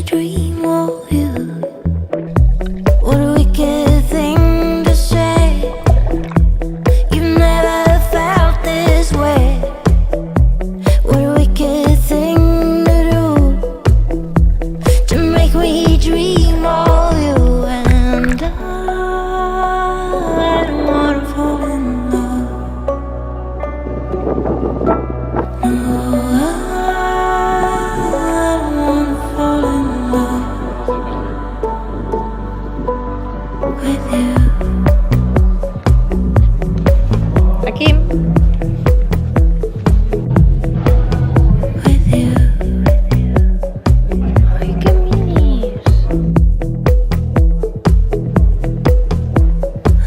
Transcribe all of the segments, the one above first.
dream of you. What a wicked thing to say. You've never felt this way. What a wicked thing to do, to make me dream of you. And I don't wanna fall in love. No, I don't wanna fall in love with you. Akim. With you. Ay, qué minis.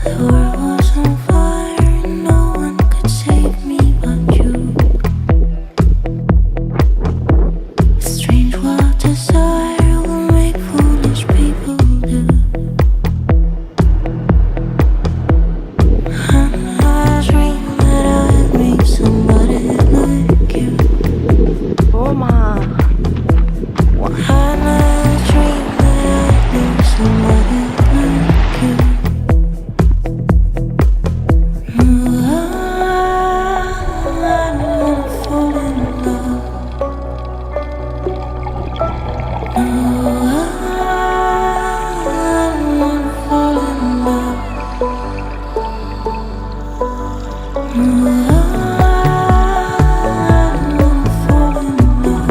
The world was on fire and no one could save me but you. Strange what desire will make foolish people do. And I dream that I'd meet somebody like you. Toma. And I dream that I'd meet somebody like you. No, I don't wanna fall in love. No, I don't wanna fall in love. No, I don't wanna fall in love.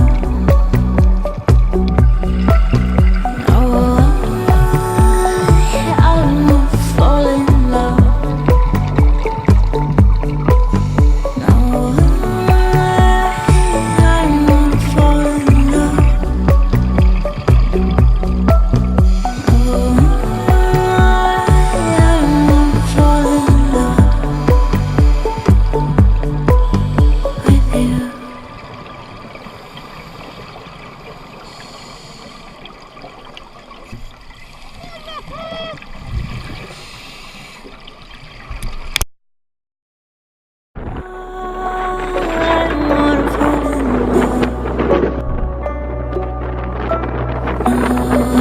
No, I don't wanna fall in love. No, I don't wanna fall in love. No, I don't wanna fall in love with you. I don't wanna fall in love. No,